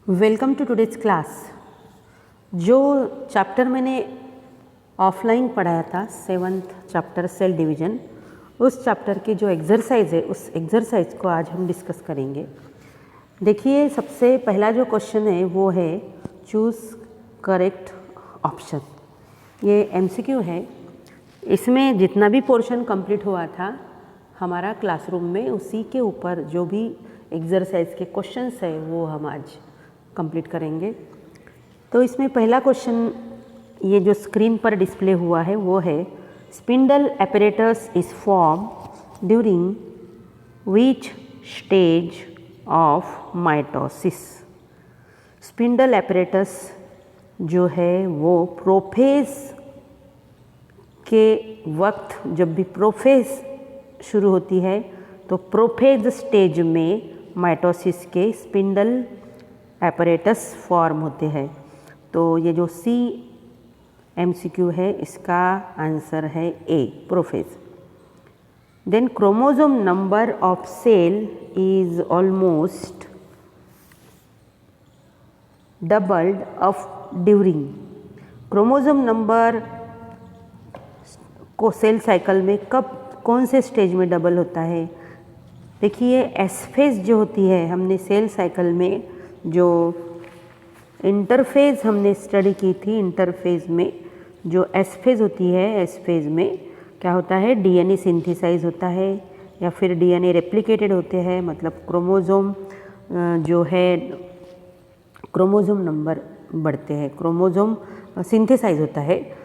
Welcome to today's class. जो chapter मैंने offline पढ़ाया था 7th चैप्टर सेल डिवीज़न, उस चैप्टर की जो एक्सरसाइज है उस एक्सरसाइज को आज हम डिस्कस करेंगे। देखिए, सबसे पहला जो क्वेश्चन है वो है चूज़ करेक्ट ऑप्शन। ये एमसीक्यू है। इसमें जितना भी पोर्शन कंप्लीट हुआ था हमारा क्लासरूम में, उसी के ऊपर जो भी एक्सरसाइज के क्वेश्चंस है वो हम आज कंप्लीट करेंगे। तो इसमें पहला क्वेश्चन ये जो स्क्रीन पर डिस्प्ले हुआ है वो है spindle apparatus is form during which stage of mitosis. Spindle apparatus जो है वो प्रोफेज के वक्त, जब भी प्रोफेज शुरू होती है तो प्रोफेज स्टेज में माइटोसिस के स्पिंडल एपरेटस फॉर्म होते हैं। तो ये जो सी एमसीक्यू है इसका आंसर है A, prophase. Then chromosome number of cell is almost doubled of during. Chromosome number को सेल साइकिल में कब, कौन से स्टेज में डबल होता है? देखिए, एस फेज जो होती है, हमने सेल साइकिल में जो इंटरफेज हमने स्टडी की थी, इंटरफेज में जो एस फेज होती है, एस फेज में क्या होता है, डीएनए सिंथेसाइज होता है या फिर डीएनए रेप्लिकेटेड होते हैं। मतलब क्रोमोसोम जो है, क्रोमोसोम नंबर बढ़ते हैं, क्रोमोसोम सिंथेसाइज होता है,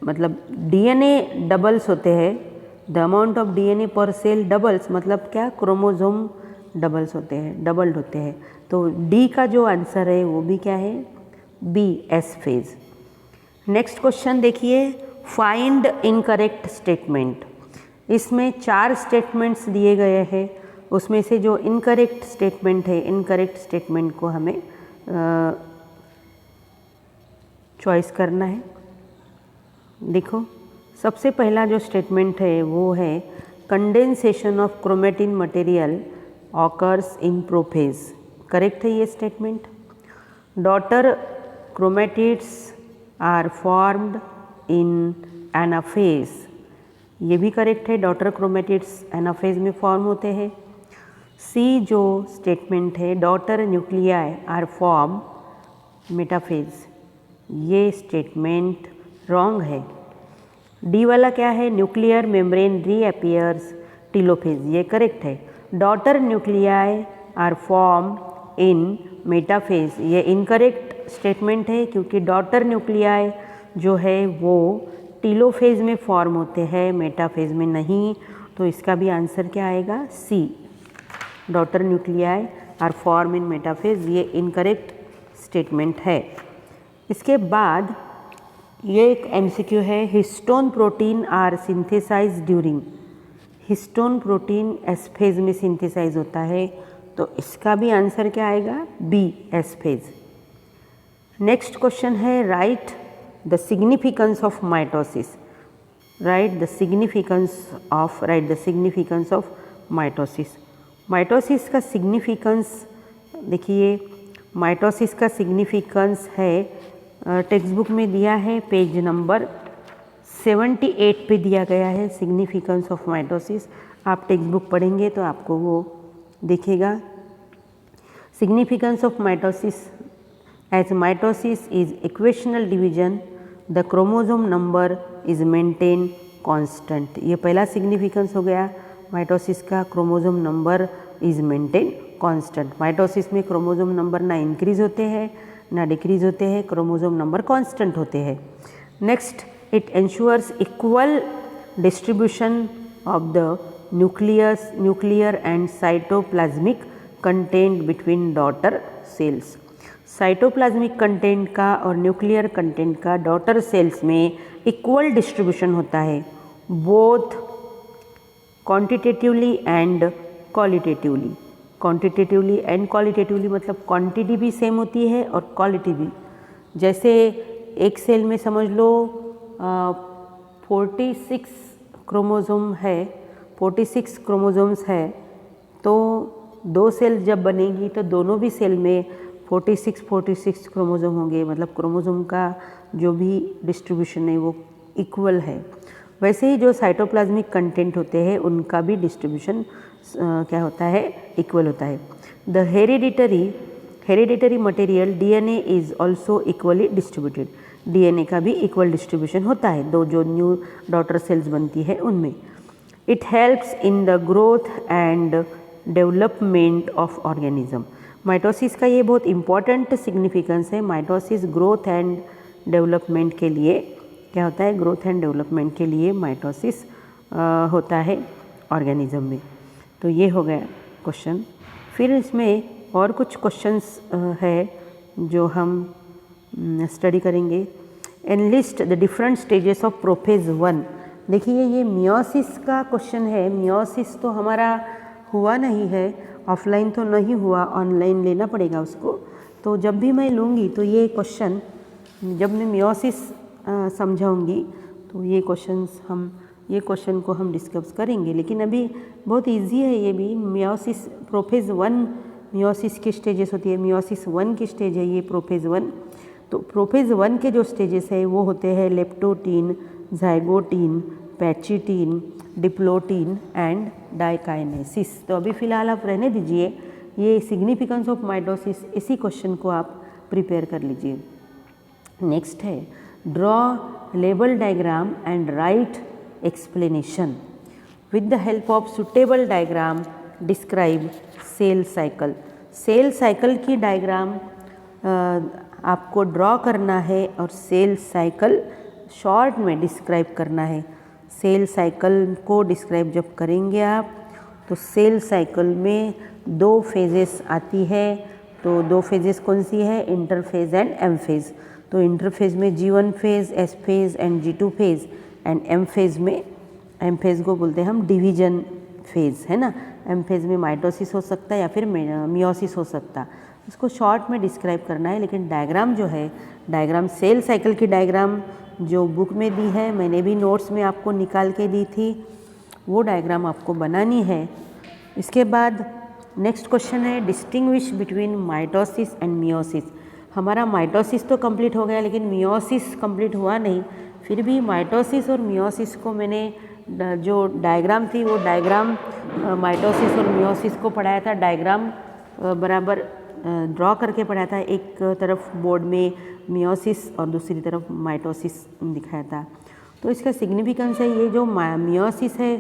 मतलब डीएनए डबल्स होते हैं। द अमाउंट ऑफ डीएनए पर सेल डबल्स, मतलब क्या, क्रोमोसोम डबल्स होते हैं, डबल्ड होते हैं। तो डी का जो आंसर है वो भी क्या है, B, S phase. Next question देखिए, फाइंड इनकरेक्ट स्टेटमेंट। इसमें 4 स्टेटमेंट्स दिए गए हैं, उसमें से जो इनकरेक्ट स्टेटमेंट है, इनकरेक्ट स्टेटमेंट को हमें चॉइस करना है। देखो, सबसे पहला जो स्टेटमेंट है वो है condensation of chromatin material occurs in prophase. Correct है ये statement. Daughter chromatids are formed in anaphase, ये भी करेक्ट है, डॉटर क्रोमेटिड्स एनाफेज में फॉर्म होते हैं। सी जो स्टेटमेंट है, daughter nuclei are form metaphase, ये स्टेटमेंट रॉन्ग है। डी वाला क्या है, न्यूक्लियर मेम्ब्रेन रीअपियर्स टीलोफेज, ये करेक्ट है। Daughter nuclei are form in metaphase, ये इनकरेक्ट स्टेटमेंट है, क्योंकि डॉटर न्यूक्लियाई जो है वो टीलोफेज में फॉर्म होते हैं, मेटाफेज में नहीं। तो इसका भी आंसर क्या आएगा, C, daughter nuclei are form in metaphase, ये इनकरेक्ट स्टेटमेंट है। इसके बाद ये एक एमसीक्यू है, histone protein are synthesise during. Histone protein S phase में सिंथेसाइज होता है, तो इसका भी आंसर क्या आएगा, B, S phase. Next question है, write the significance of mitosis. Write the significance of mitosis. Mitosis का सिग्निफिकेंस देखिए, माइटोसिस का सिग्निफिकेंस है, टेक्स्ट बुक में दिया है, पेज नंबर 78 पे दिया गया है सिग्निफिकेंस ऑफ माइटोसिस। आप टेक्स्ट बुक पढ़ेंगे तो आपको वो दिखेगा। Significance of mitosis, as mitosis is equational division the chromosome number is maintain constant. ये पहला सिग्निफिकेंस हो गया माइटोसिस का, chromosome number is maintain constant. Mitosis में क्रोमोसोम नंबर ना इंक्रीज होते हैं ना डिक्रीज होते हैं, क्रोमोसोम नंबर कांस्टेंट होते हैं। Next, it ensures equal distribution of the nuclear and cytoplasmic content between daughter cells। Cytoplasmic content का और न्यूक्लियर कंटेंट का डॉटर सेल्स में इक्वल डिस्ट्रीब्यूशन होता है, both quantitatively and qualitatively. Quantitatively and qualitatively मतलब quantity भी सेम होती है और क्वालिटी भी। जैसे एक सेल में समझ लो 46 क्रोमोसोम है, 46 क्रोमोसोम्स है, तो 2 सेल जब बनेगी तो दोनों भी सेल में 46 क्रोमोज़ोम होंगे, मतलब क्रोमोज़ोम का जो भी डिस्ट्रीब्यूशन है वो इक्वल है। वैसे ही जो साइटोप्लाज्मिक कंटेंट होते हैं उनका भी डिस्ट्रीब्यूशन क्या होता है, इक्वल होता है। The hereditary material DNA is also equally distributed. DNA का भी इक्वल डिस्ट्रीब्यूशन होता है, दो जो न्यू डॉटर सेल्स बनती है उनमें। It helps in the growth and development of organism. Mitosis का ये बहुत इम्पॉर्टेंट सिग्निफिकेंस है। माइटोसिस ग्रोथ एंड डेवलपमेंट के लिए क्या होता है, ग्रोथ एंड डेवलपमेंट के लिए माइटोसिस होता है ऑर्गेनिज्म में। तो ये हो गया क्वेश्चन। फिर इसमें और कुछ क्वेश्चंस है जो हम स्टडी करेंगे। Analyst the different stages of prophase 1। देखिए ये मियोसिस का क्वेश्चन है। मियोसिस तो हमारा हुआ नहीं है, ऑफलाइन तो नहीं हुआ, ऑनलाइन लेना पड़ेगा उसको। तो जब भी मैं लूँगी तो ये क्वेश्चन, जब मैं मियोसिस समझाऊंगी तो ये क्वेश्चन को हम डिस्कस करेंगे। लेकिन अभी बहुत इजी है ये भी। मियोसिस प्रोफेज 1 मियोसिस की स्टेजेस होती है। मियोसिस 1 की स्टेज है ये प्रोफेज 1। तो प्रोफेज 1 के जो स्टेजेस है वो होते हैं leptotene, zygotene, pachytene, diplotene and diakinesis. तो अभी फ़िलहाल आप रहने दीजिए, ये सिग्निफिकेंस ऑफ माइटोसिस, इसी क्वेश्चन को आप प्रिपेयर कर लीजिए। नेक्स्ट है draw label diagram and write explanation. With the help of suitable diagram describe cell cycle. Cell cycle की डायग्राम आपको ड्रॉ करना है और सेल साइकिल शॉर्ट में डिस्क्राइब करना है। सेल साइकिल को डिस्क्राइब जब करेंगे आप तो सेल साइकिल में 2 फेजेस आती है। तो 2 फेजेस कौन सी है, इंटरफेज एंड एम फेज। तो इंटरफेज में G1 phase, S phase and G2 phase and M phase को बोलते हैं हम डिवीजन फेज, है ना। एम फेज में माइटोसिस हो सकता है या फिर मियोसिस हो सकता है। इसको शॉर्ट में डिस्क्राइब करना है। लेकिन डायग्राम जो है, डायग्राम सेल साइकिल की डायग्राम जो बुक में दी है, मैंने भी नोट्स में आपको निकाल के दी थी, वो डायग्राम आपको बनानी है। इसके बाद नेक्स्ट क्वेश्चन है distinguish between mitosis and meiosis. हमारा माइटोसिस तो कंप्लीट हो गया लेकिन मियोसिस कंप्लीट हुआ नहीं। फिर भी माइटोसिस और मियोसिस को मैंने जो डायग्राम थी वो डायग्राम माइटोसिस और मियोसिस को पढ़ाया था। डायग्राम बराबर ड्रॉ करके पढ़ाया था। एक तरफ बोर्ड में मियोसिस और दूसरी तरफ माइटोसिस दिखाया था। तो इसका सिग्निफिकेंस है, ये जो मियोसिस है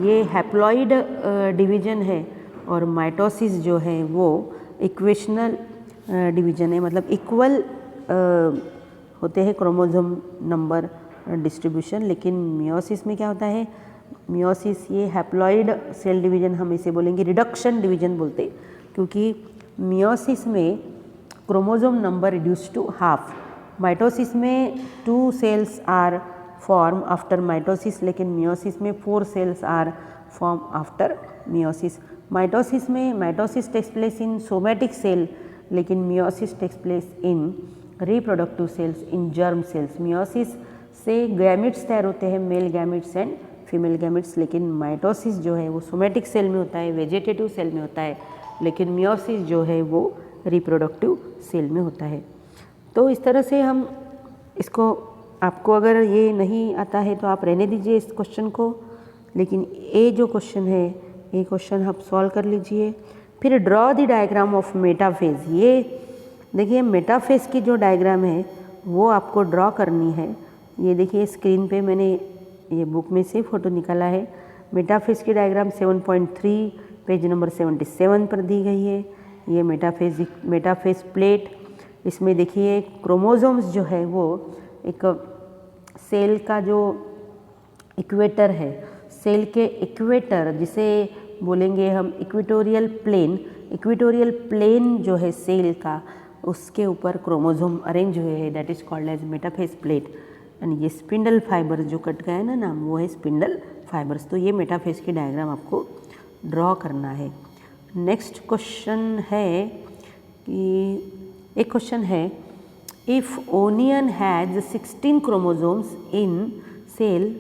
ये हैप्लॉइड डिवीजन है और माइटोसिस जो है वो इक्वेशनल डिवीजन है, मतलब इक्वल होते हैं क्रोमोसोम नंबर डिस्ट्रीब्यूशन। लेकिन मियोसिस में क्या होता है, मियोसिस ये हैप्लॉइड सेल डिवीजन, हम इसे बोलेंगे रिडक्शन डिवीजन बोलते, क्योंकि मियोसिस में chromosome number reduce to half. Mitosis में 2 cells are form after mitosis, लेकिन मियोसिस में 4 cells are form after meiosis. Mitosis takes place in somatic cell, लेकिन meiosis takes place in reproductive cells, in germ cells. Meiosis से gametes तैयार होते हैं, male gametes and female gametes, लेकिन mitosis जो है वो सोमैटिक सेल में होता है, वेजिटेटिव सेल में होता है, लेकिन मियोसिस जो है वो रिप्रोडक्टिव सेल में होता है। तो इस तरह से हम इसको, आपको अगर ये नहीं आता है तो आप रहने दीजिए इस क्वेश्चन को, लेकिन ये जो क्वेश्चन है ये क्वेश्चन आप सॉल्व कर लीजिए। फिर draw the diagram of metaphase. ये देखिए मेटाफेज की जो डायग्राम है वो आपको ड्रॉ करनी है। ये देखिए स्क्रीन पे मैंने ये बुक में से फ़ोटो निकाला है। मेटाफेज की डायग्राम 7.3 पेज नंबर 77 पर दी गई है। ये मेटाफेज प्लेट, इसमें देखिए क्रोमोसोम्स जो है वो एक सेल का जो इक्वेटर है, सेल के इक्वेटर जिसे बोलेंगे हम इक्वेटोरियल प्लेन जो है सेल का, उसके ऊपर क्रोमोसोम अरेंज हुए हैं, that is called as metaphase plate. And ये स्पिंडल फाइबर जो कट गया है ना नाम, वो है स्पिंडल फाइबर्स। तो ये मेटाफेज की डायग्राम आपको ड्रॉ करना है। नेक्स्ट क्वेश्चन है कि एक क्वेश्चन है, if onion has 16 chromosomes in cell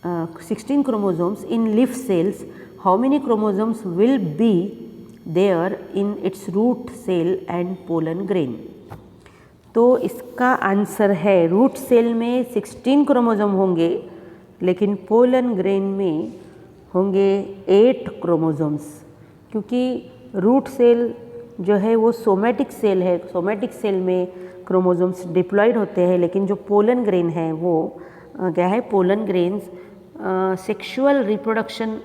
16 chromosomes in leaf cells, how many chromosomes will be there in its root cell and pollen grain. तो इसका आंसर है रूट सेल में 16 क्रोमोसोम होंगे, लेकिन पोलन ग्रेन में होंगे 8 क्रोमोसोम्स, क्योंकि रूट सेल जो है वो सोमैटिक सेल है। सोमैटिक सेल में क्रोमोसोम्स डिप्लॉयड होते हैं, लेकिन जो पोलन ग्रेन है वो क्या है, पोलन ग्रेन्स सेक्सुअल रिप्रोडक्शन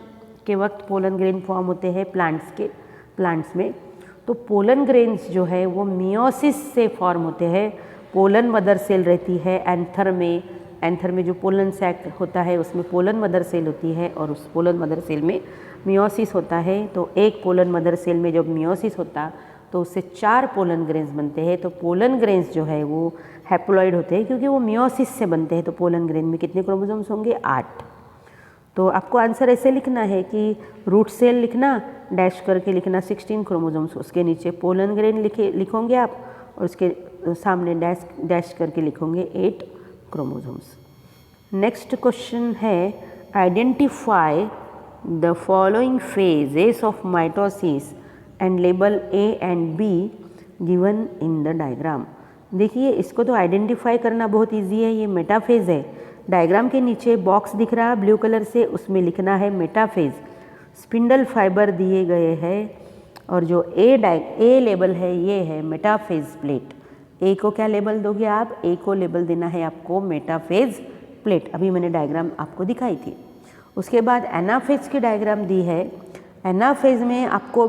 के वक्त पोलन ग्रेन फॉर्म होते हैं प्लांट्स में। तो पोलन ग्रेन्स जो है वो मियोसिस से फॉर्म होते हैं। पोलन मदर सेल रहती है एंथर में जो पोलन सैक होता है उसमें पोलन मदर सेल होती है, और उस पोलन मदर सेल में मियोसिस होता है। तो एक पोलन मदर सेल में जब मियोसिस होता तो उससे 4 पोलन ग्रेन्स बनते हैं। तो पोलन ग्रेन्स जो है वो हैप्लॉइड होते हैं, क्योंकि वो मियोसिस से बनते हैं। तो पोलन ग्रेन में कितने क्रोमोसोम्स होंगे? 8। तो आपको आंसर ऐसे लिखना है कि रूट सेल लिखना, डैश करके लिखना 16 क्रोमोसोम्स, उसके नीचे पोलन ग्रेन लिखोगे आप, और उसके सामने डैश करके लिखोगे 8 क्रोमोसोम्स। नेक्स्ट क्वेश्चन है identify the following phases of mitosis and label A and B given in the diagram. देखिए, इसको तो आइडेंटिफाई करना बहुत इजी है। ये मेटाफेज है। डायग्राम के नीचे बॉक्स दिख रहा है ब्लू कलर से, उसमें लिखना है मेटाफेज। स्पिंडल फाइबर दिए गए हैं, और जो ए लेबल है ये है मेटाफेज प्लेट। ए को क्या लेबल दोगे आप? ए को लेबल देना है आपको मेटाफेज प्लेट। अभी मैंने डायग्राम आपको दिखाई थी। उसके बाद एनाफेज की डायग्राम दी है। एनाफेज में आपको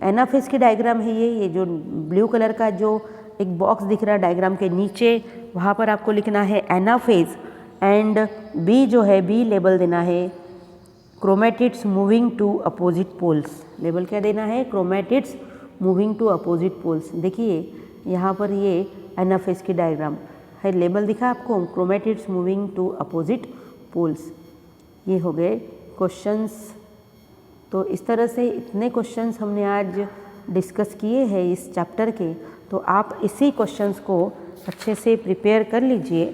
एनाफेज की डायग्राम है ये जो ब्लू कलर का जो एक बॉक्स दिख रहा है डायग्राम के नीचे, वहाँ पर आपको लिखना है एनाफेज। एंड बी जो है, बी लेबल देना है chromatids moving to opposite poles. Label क्या देना है? Chromatids moving to opposite poles. देखिए यहाँ पर ये एनाफेज की डायग्राम है, लेबल दिखा आपको, chromatids moving to opposite poles. ये हो गए क्वेश्चंस। तो इस तरह से इतने क्वेश्चंस हमने आज डिस्कस किए हैं इस चैप्टर के। तो आप इसी क्वेश्चंस को अच्छे से प्रिपेयर कर लीजिए